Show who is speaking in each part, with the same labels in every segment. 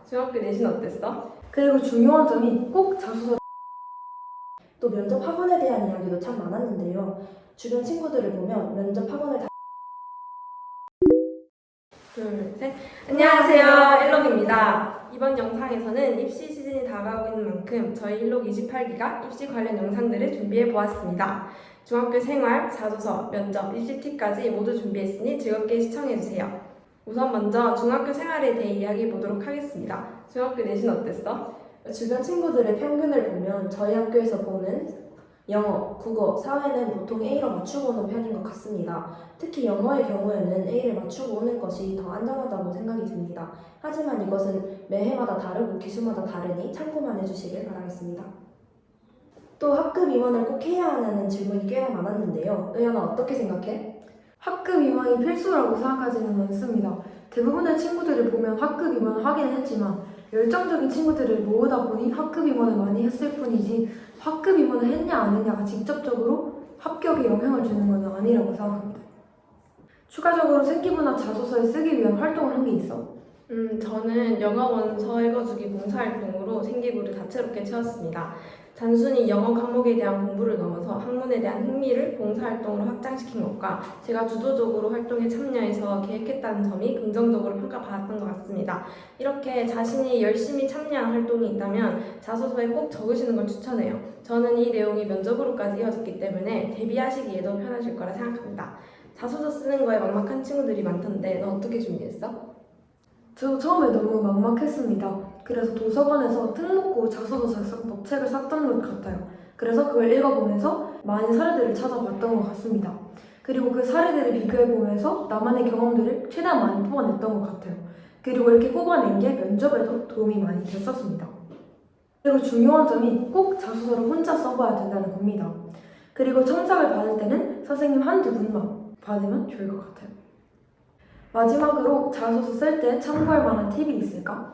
Speaker 1: 중학교 내신 어땠어?
Speaker 2: 그리고 중요한 점이 꼭 자소서.
Speaker 3: 또 면접 학원에 대한 이야기도 참 많았는데요. 주변 친구들을 보면 면접 학원을
Speaker 1: 둘, 셋. 안녕하세요. 일록입니다. 이번 영상에서는 입시 시즌이 다가오고 있는 만큼 저희 일록 28기가 입시 관련 영상들을 준비해 보았습니다. 중학교 생활, 자소서, 면접, 입시 팁까지 모두 준비했으니 즐겁게 시청해주세요. 우선 먼저 중학교 생활에 대해 이야기해 보도록 하겠습니다. 중학교 내신 어땠어?
Speaker 3: 주변 친구들의 평균을 보면 저희 학교에서 보는 영어, 국어, 사회는 보통 A로 맞추고 오는 편인 것 같습니다. 특히 영어의 경우에는 A를 맞추고 오는 것이 더 안전하다고 생각이 듭니다. 하지만 이것은 매해마다 다르고 기수마다 다르니 참고만 해주시길 바라겠습니다. 또 학급 임원을 꼭 해야 하는 질문이 꽤나 많았는데요. 의연아 어떻게 생각해?
Speaker 2: 학급 임원이 필수라고 생각하지는 않습니다. 대부분의 친구들을 보면 학급 임원을 하기는 했지만 열정적인 친구들을 모으다 보니 학급 임원을 많이 했을 뿐이지 학급 임원을 했냐 안 했냐가 직접적으로 합격에 영향을 주는 것은 아니라고 생각합니다. 추가적으로 생기부나 자소서에 쓰기 위한 활동을 한 게 있어?
Speaker 1: 저는 영어 원서 읽어주기 봉사활동으로 생기부를 다채롭게 채웠습니다. 단순히 영어 과목에 대한 공부를 넘어서 학문에 대한 흥미를 봉사활동으로 확장시킨 것과 제가 주도적으로 활동에 참여해서 계획했다는 점이 긍정적으로 평가받았던 것 같습니다. 이렇게 자신이 열심히 참여한 활동이 있다면 자소서에 꼭 적으시는 걸 추천해요. 저는 이 내용이 면접으로까지 이어졌기 때문에 대비하시기에도 편하실 거라 생각합니다. 자소서 쓰는 거에 막막한 친구들이 많던데 너 어떻게 준비했어?
Speaker 2: 저 처음에 너무 막막했습니다. 그래서 도서관에서 특목고 자소서 작성법 책을 샀던 것 같아요. 그래서 그걸 읽어보면서 많은 사례들을 찾아봤던 것 같습니다. 그리고 그 사례들을 비교해보면서 나만의 경험들을 최대한 많이 뽑아냈던 것 같아요. 그리고 이렇게 뽑아낸 게 면접에도 도움이 많이 됐었습니다. 그리고 중요한 점이 꼭 자소서를 혼자 써봐야 된다는 겁니다. 그리고 첨삭을 받을 때는 선생님 한두 분만 받으면 좋을 것 같아요. 마지막으로 자소서 쓸 때 참고할 만한 팁이 있을까?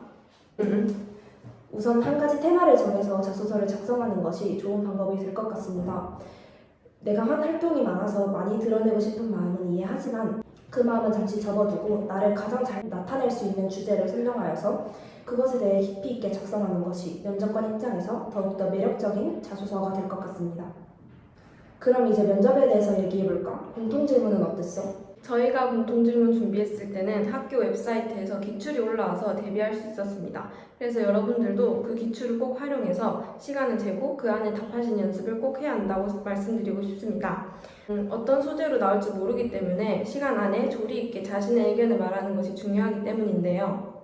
Speaker 3: 우선 한 가지 테마를 정해서 자소서를 작성하는 것이 좋은 방법이 될 것 같습니다. 내가 한 활동이 많아서 많이 드러내고 싶은 마음은 이해하지만 그 마음은 잠시 접어두고 나를 가장 잘 나타낼 수 있는 주제를 설정하여서 그것에 대해 깊이 있게 작성하는 것이 면접관 입장에서 더욱더 매력적인 자소서가 될 것 같습니다. 그럼 이제 면접에 대해서 얘기해볼까? 공통질문은 어땠어?
Speaker 1: 저희가 공통질문 준비했을 때는 학교 웹사이트에서 기출이 올라와서 대비할 수 있었습니다. 그래서 여러분들도 그 기출을 꼭 활용해서 시간을 재고 그 안에 답하시는 연습을 꼭 해야 한다고 말씀드리고 싶습니다. 어떤 소재로 나올지 모르기 때문에 시간 안에 조리 있게 자신의 의견을 말하는 것이 중요하기 때문인데요.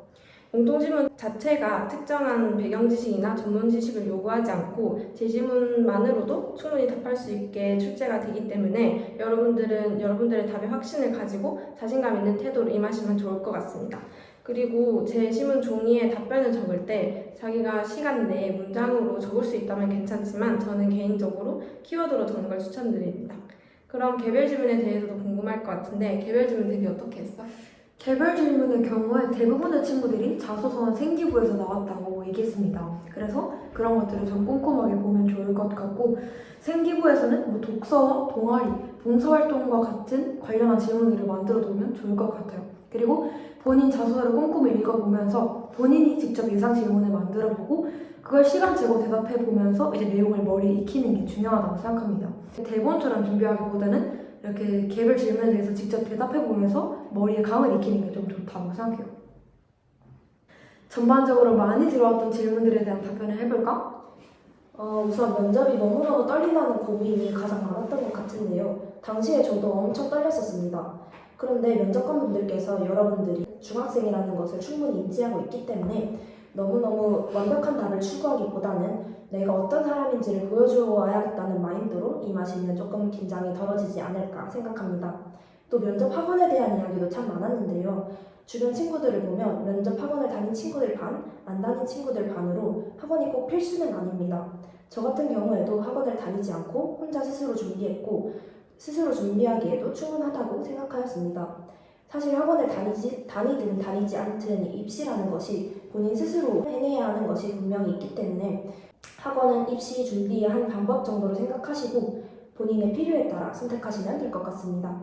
Speaker 1: 공통질문 자체가 특정한 배경 지식이나 전문 지식을 요구하지 않고 제 질문만으로도 충분히 답할 수 있게 출제가 되기 때문에 여러분들의 답에 확신을 가지고 자신감 있는 태도로 임하시면 좋을 것 같습니다. 그리고 제 질문 종이에 답변을 적을 때 자기가 시간 내에 문장으로 적을 수 있다면 괜찮지만 저는 개인적으로 키워드로 적는 걸 추천드립니다. 그럼 개별 질문에 대해서도 궁금할 것 같은데 개별 질문 대비 어떻게 했어?
Speaker 2: 개별 질문의 경우에 대부분의 친구들이 자소서는 생기부에서 나왔다고 얘기했습니다. 그래서 그런 것들을 좀 꼼꼼하게 보면 좋을 것 같고 생기부에서는 독서와 동아리, 봉사활동과 같은 관련한 질문들을 만들어 두면 좋을 것 같아요. 그리고 본인 자소서를 꼼꼼히 읽어보면서 본인이 직접 예상 질문을 만들어보고 그걸 시간 재고 대답해보면서 이제 내용을 머리에 익히는 게 중요하다고 생각합니다. 대본처럼 준비하기보다는 이렇게 개별 질문에 대해서 직접 대답해보면서 머리에 감을 익히는 게 좀 좋다고 생각해요. 전반적으로 많이 들어왔던 질문들에 대한 답변을 해볼까?
Speaker 3: 우선 면접이 너무너무 떨린다는 고민이 가장 많았던 것 같은데요. 당시에 저도 엄청 떨렸었습니다. 그런데 면접관분들께서 여러분들이 중학생이라는 것을 충분히 인지하고 있기 때문에 너무너무 완벽한 답을 추구하기보다는 내가 어떤 사람인지를 보여주어야겠다는 마인드로 임하시면 조금 긴장이 덜어지지 않을까 생각합니다. 또 면접 학원에 대한 이야기도 참 많았는데요. 주변 친구들을 보면 면접 학원을 다닌 친구들 반, 안 다닌 친구들 반으로 학원이 꼭 필수는 아닙니다. 저 같은 경우에도 학원을 다니지 않고 혼자 스스로 준비했고 스스로 준비하기에도 충분하다고 생각하였습니다. 사실 학원을 다니든 다니지 않든 입시라는 것이 본인 스스로 해내야 하는 것이 분명히 있기 때문에 학원은 입시 준비의 한 방법 정도로 생각하시고 본인의 필요에 따라 선택하시면 될 것 같습니다.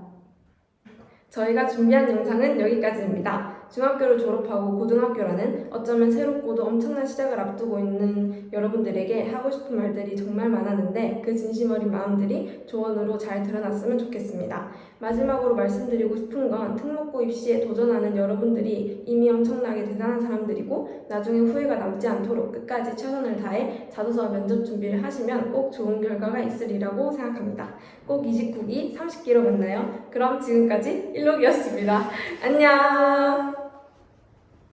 Speaker 1: 저희가 준비한 영상은 여기까지입니다. 중학교를 졸업하고 고등학교라는 어쩌면 새롭고도 엄청난 시작을 앞두고 있는 여러분들에게 하고 싶은 말들이 정말 많았는데 그 진심 어린 마음들이 조언으로 잘 드러났으면 좋겠습니다. 마지막으로 말씀드리고 싶은 건 특목고 입시에 도전하는 여러분들이 이미 엄청나게 대단한 사람들이고 나중에 후회가 남지 않도록 끝까지 최선을 다해 자소서 면접 준비를 하시면 꼭 좋은 결과가 있으리라고 생각합니다. 꼭 29기 30기로 만나요. 그럼 지금까지 일록이었습니다. 안녕.